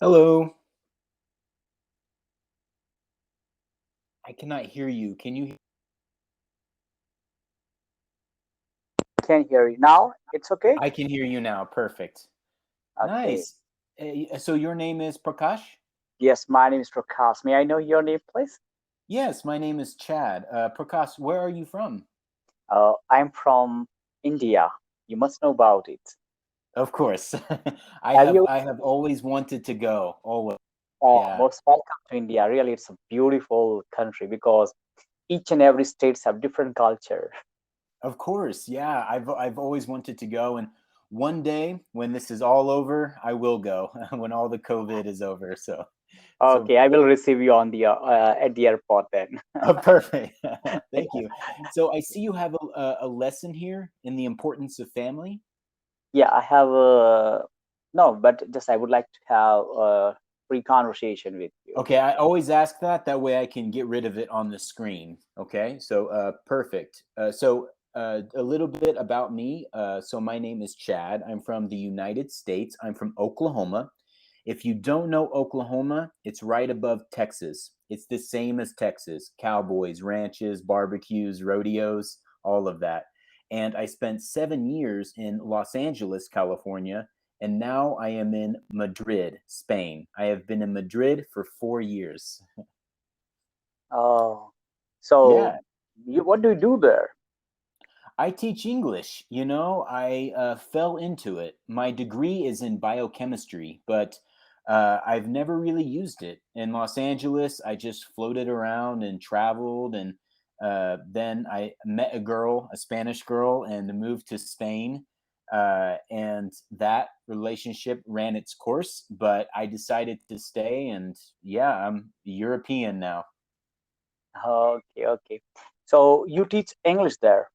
Hello. I cannot hear you. Can you? Can hear you now. It's okay. I can hear you now. Perfect. Okay. Nice. So your name is Prakash? Yes, my name is Prakash. May I know your name, please? Yes, my name is Chad. Prakash, where are you from? I'm from India. You must know about it. Of course. I Have have you? I have always wanted to go. Always. Yeah. Most welcome to India. Really, it's a beautiful country because each and every states have different culture. Of course. Yeah. I've always wanted to go, and one day when this is all over, I will go when all the COVID is over. So Okay, I will receive you on the at the airport then. perfect. Thank you. So I see you have a lesson here in the importance of family. Yeah, I have no, but just I would like to have a free conversation with you. Okay, I always ask that. That way I can get rid of it on the screen. Okay, so perfect. A little bit about me. So my name is Chad. I'm from the United States. I'm from Oklahoma. If you don't know Oklahoma, it's right above Texas. It's the same as Texas: cowboys, ranches, barbecues, rodeos, all of that. And I spent 7 years in Los Angeles, California, and now I am in Madrid, Spain. I have been in Madrid for 4 years. Oh, so Yeah, what do you do there? I teach English. I fell into it. My degree is in biochemistry, but I've never really used it. In Los Angeles, I just floated around and traveled, and then I met a girl, a Spanish girl, and moved to Spain. And that relationship ran its course, but I decided to stay, and yeah, I'm European now. Okay, okay. So you teach English there.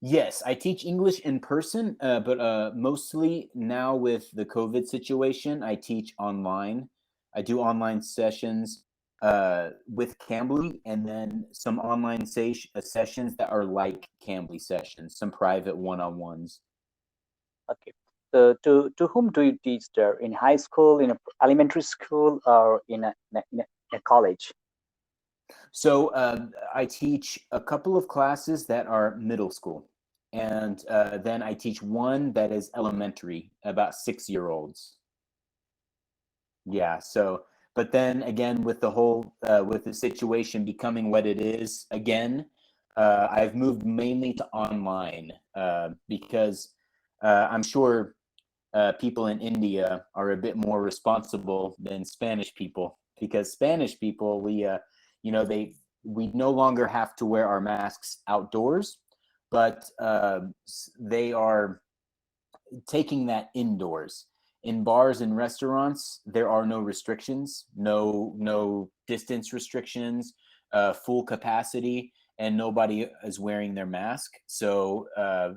Yes, I teach English in person, but mostly now with the COVID situation, I teach online. I do online sessions with Cambly, and then some online sessions that are like Cambly sessions, some private one-on-ones. Okay. So to whom do you teach there? In high school, in a elementary school, or in a college? So I teach a couple of classes that are middle school, and then I teach one that is elementary, about 6-year-olds. Yeah. So, but then again, with with the situation becoming what it is again, I've moved mainly to online because I'm sure people in India are a bit more responsible than Spanish people, because Spanish people, we no longer have to wear our masks outdoors, but they are taking that indoors. In bars and restaurants, there are no restrictions, no distance restrictions, full capacity, and nobody is wearing their mask. So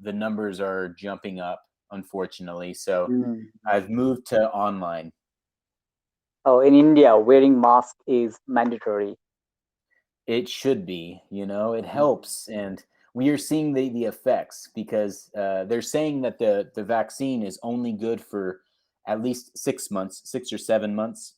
the numbers are jumping up, unfortunately. So Mm. I've moved to online. Oh, in India, wearing mask is mandatory. It should be, it Mm. helps, and we are seeing the effects, because they're saying that the vaccine is only good for at least 6 months, 6 or 7 months,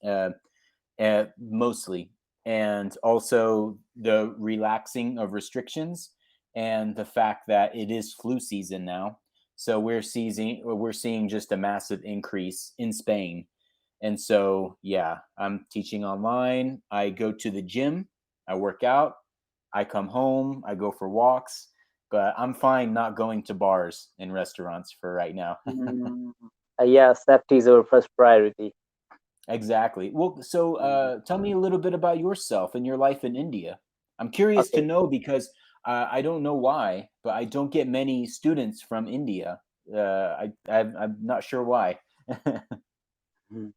mostly, and also the relaxing of restrictions, and the fact that it is flu season now. So we're seeing just a massive increase in Spain. And so, yeah, I'm teaching online. I go to the gym, I work out, I come home, I go for walks, but I'm fine not going to bars and restaurants for right now. Mm. Yeah, safety is our first priority. Exactly. Well, so Mm. tell me a little bit about yourself and your life in India. I'm curious to Okay. know, because I don't know why, but I don't get many students from India. I'm not sure why. Mm.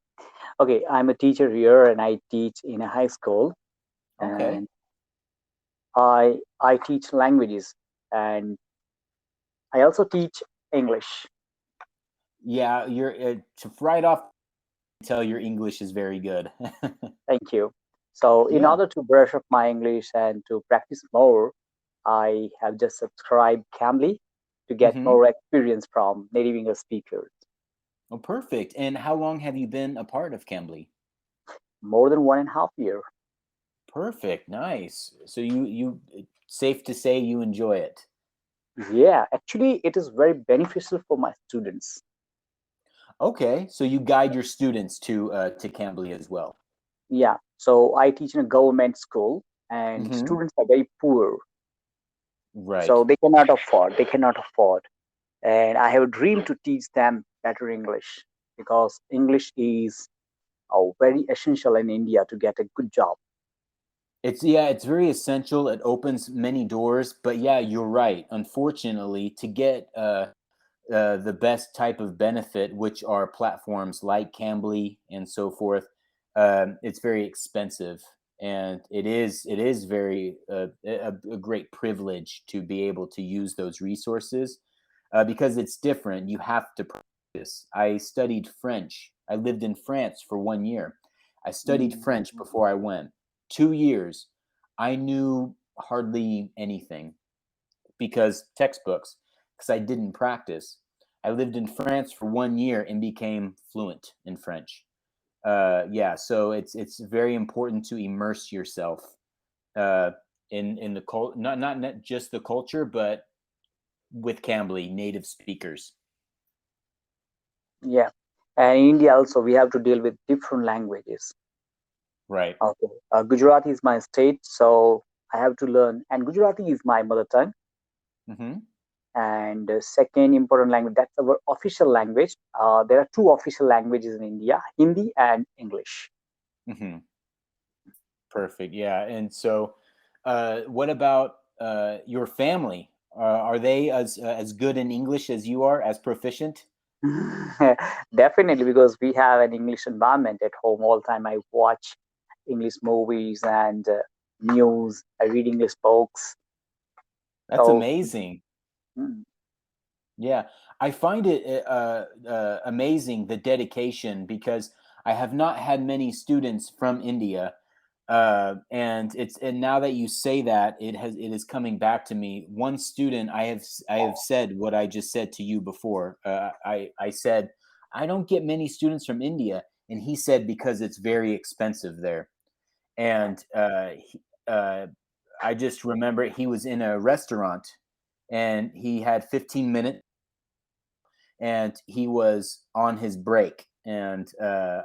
Okay, I'm a teacher here, and I teach in a high school, Okay. and I teach languages, and I also teach English. Yeah, you're right off, tell your English is very good. Thank you. So, in Yeah. order to brush up my English and to practice more, I have just subscribed Cambly to get Hmm. more experience from native English speakers. Oh, perfect. And how long have you been a part of Cambly? More than 1.5 year. Perfect. Nice. So safe to say you enjoy it. Yeah, actually, it is very beneficial for my students. Okay. So you guide your students to Cambly as well. Yeah, so I teach in a government school, and Mm-hmm. students are very poor, so Right. they cannot afford. And I have a dream to teach them better English, because English is very essential in India to get a good job. It's very essential. It opens many doors, but yeah, you're right. Unfortunately, to get the best type of benefit, which are platforms like Cambly and so forth, it's very expensive, and it is very a great privilege to be able to use those resources because it's different. You have to practice. I studied French. I lived in France for 1 year. I studied Mm. French before I went. 2 years, I knew hardly anything because textbooks, because I didn't practice. I lived in France for 1 year and became fluent in French. Yeah, so it's very important to immerse yourself uh, in the cult, not just the culture, but with Cambly native speakers. Yeah, and in India also we have to deal with different languages. Right. Okay, Gujarati is my state, so I have to learn, and Gujarati is my mother tongue. Mm-hmm. And second important language, that's our official language. There are two official languages in India: Hindi and English. Mm-hmm. Perfect. Yeah. And so, what about your family? Are they as good in English as you are, as proficient? Definitely, because we have an English environment at home all the time. I watch English movies and news. I read English books. That's So, amazing. mm, Yeah, I find it amazing the dedication because I have not had many students from India, and now that you say that, it is coming back to me. One student I have said what I just said to you before. I said I don't get many students from India, and he said because it's very expensive there, and I just remember he was in a restaurant and he had 15 minutes and he was on his break and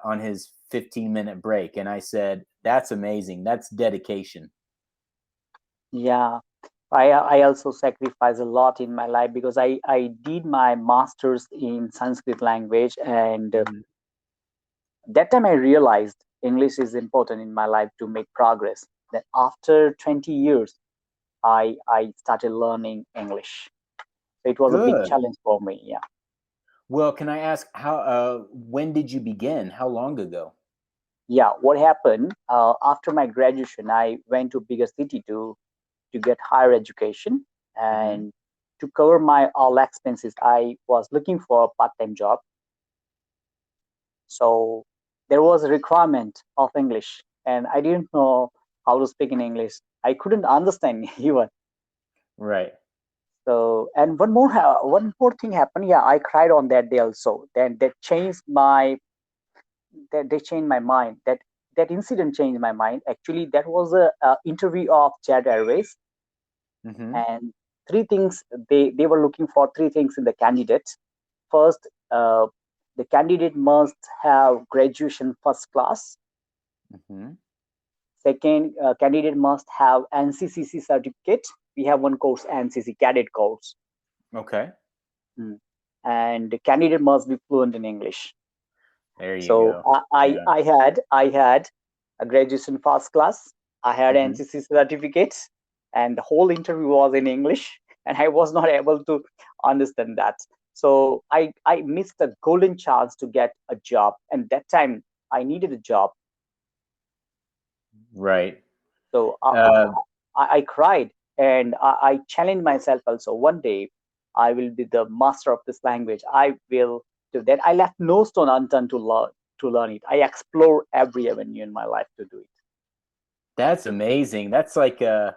on his 15-minute break, and I said that's amazing, that's dedication. yeah, I also sacrifice a lot in my life, because I did my master's in Sanskrit language, and Mhm. that time I realized English is important in my life to make progress. Then after 20 years, I started learning English. So it was a big Good. challenge for me. Yeah. Well, can I ask how when did you begin, how long ago? Yeah. What happened after my graduation? I went to bigger city to get higher education, Hmm. and to cover my all expenses, I was looking for a part-time job. So there was a requirement of English, and I didn't know how to speak in English. I couldn't understand even. Right. So, and one more thing happened. Yeah, I cried on that day also. Then they changed my mind. That incident changed my mind. Actually, that was a interview of Jet Airways, Hmm. and three things they were looking for: three things in the candidate. First, the candidate must have graduation first class. Hmm. Second, candidate must have NCCC certificate. We have one course, NCC cadet course. Okay. Mm. And the candidate must be fluent in English. There you So go. Yeah. I had a graduation first class. I had Hmm. NCC certificates, and the whole interview was in English, and I was not able to understand that. So I missed a golden chance to get a job, and that time I needed a job. Right. So uh, I cried, and I challenged myself also. One day, I will be the master of this language. I will do that. I left no stone unturned to learn it. I explore every avenue in my life to do it. that's amazing. That's like a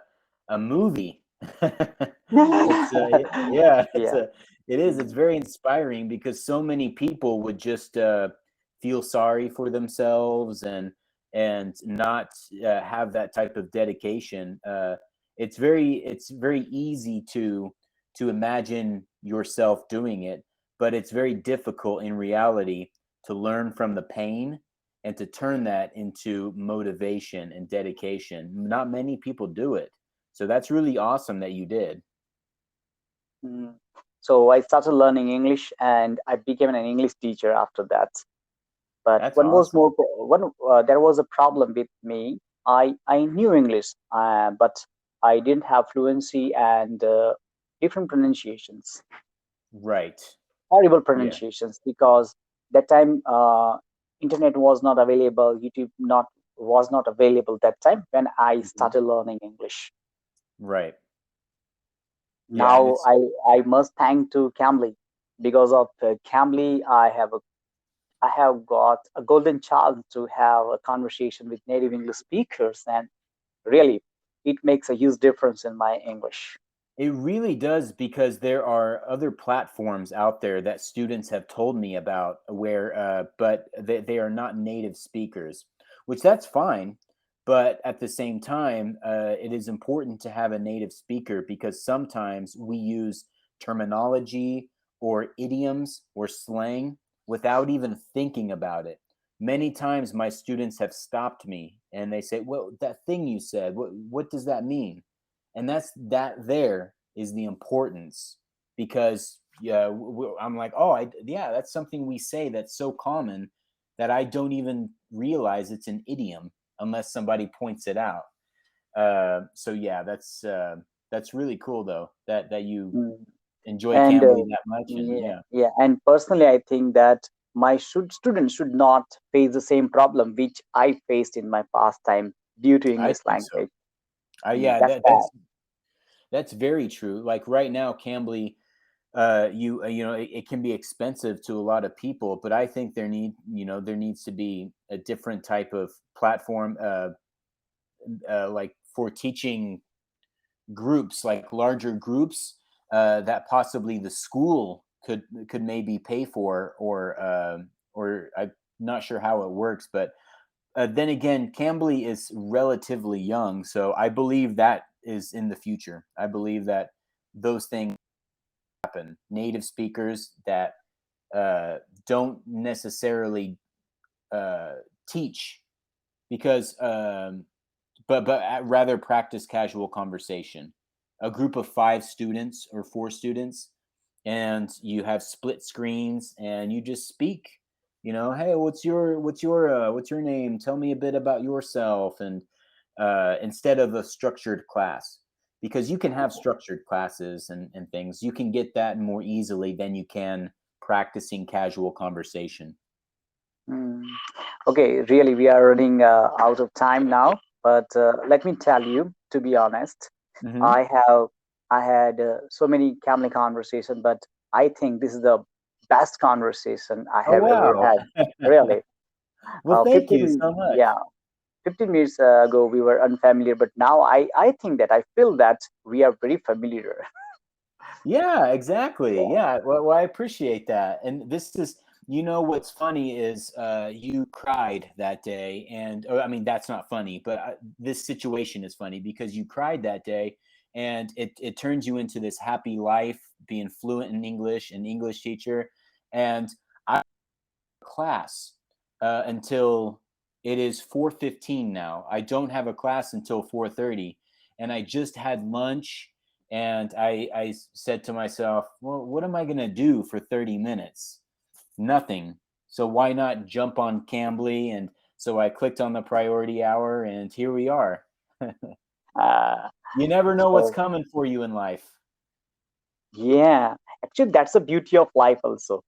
movie. It's yeah, Yeah. It is. It's Mm, very inspiring because so many people would just feel sorry for themselves and not have that type of dedication. It's very easy to imagine yourself doing it, but it's very difficult in reality to learn from the pain and to turn that into motivation and dedication. Not many people do it. So that's really awesome that you did. mm. So I started learning English, and I became an English teacher after that. But That's one was awesome. more one. There was a problem with me. I knew English, but I didn't have fluency and different pronunciations, Right. horrible Yeah. pronunciations. Because that time internet was not available, YouTube not was not available that time when I Mhm. started learning English. Right. Yeah, and Now I must thank to Cambly. Because of Cambly, I have got a golden chance to have a conversation with native English speakers, and really, it makes a huge difference in my English. it really does because there are other platforms out there that students have told me about where, but they are not native speakers, which that's fine. But at the same time, it is important to have a native speaker because sometimes we use terminology or idioms or slang without even thinking about it. Many times, my students have stopped me and they say, "Well, that thing you said, what does that mean?" And that there is the importance because yeah, I'm like, oh, yeah, that's something we say that's so common that I don't even realize it's an idiom unless somebody points it out. So yeah, that's really cool though that you Mm. enjoy And Cambly that much, and yeah, yeah, yeah. And personally, I think that my students should not face the same problem which I faced in my past time due to I English think so. language. Yeah, That's bad. that's very true. Like right now, Cambly, you know, it can be expensive to a lot of people, but I think there needs to be a different type of platform, like for teaching groups, like larger groups, that possibly the school could maybe pay for, or I'm not sure how it works, but then again, Cambly is relatively young, so I believe that is in the future. I believe that those things happen. Native speakers that uh, don't necessarily uh, teach because, but rather practice casual conversation. A group of 5 students or 4 students, and you have split screens, and you just speak. You know, hey, what's your name? Tell me a bit about yourself, and instead of a structured class, because you can have structured classes and things. You can get that more easily than you can practicing casual conversation. Mm. Okay, really, we are running out of time now. But let me tell you, to be honest, Hmm. I have I had so many family conversation, but I think this is the best conversation I Oh have ever wow! had. Really, Well, thank you 15 so much. yeah, 15 minutes ago we were unfamiliar, but now I think that I feel that we are very familiar. Yeah, exactly. Yeah. Yeah. Well, I appreciate that. And this is, what's funny is you cried that day. And I mean, that's not funny, but this situation is funny because you cried that day and it turns you into this happy life, being fluent in English, an English teacher. And I have a class until it is 4:15 now. I don't have a class until 4:30. And I just had lunch and I said to myself, well, what am I going to do for 30 minutes? Nothing. So why not jump on Cambly? And so I clicked on the priority hour, and here we are. Uh, You never know what's so coming for you in life. yeah, actually, that's the beauty of life also.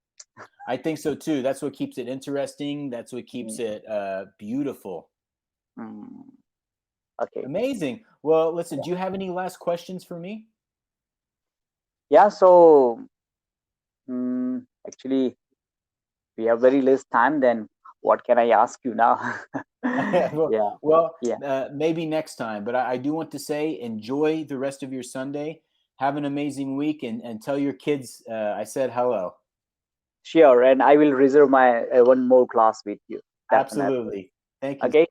I think so too. That's what keeps it interesting. That's what keeps Mm, it beautiful. mm, okay. Amazing. Well, listen, do you have any last questions for me? Yeah. So actually, we have very less time. Then what can I ask you now? well, Yeah. well, Yeah. maybe next time. But I do want to say, enjoy the rest of your Sunday. Have an amazing week, and tell your kids I said hello. Sure, and I will reserve my one more class with you. Definitely. Absolutely. Thank you. Okay.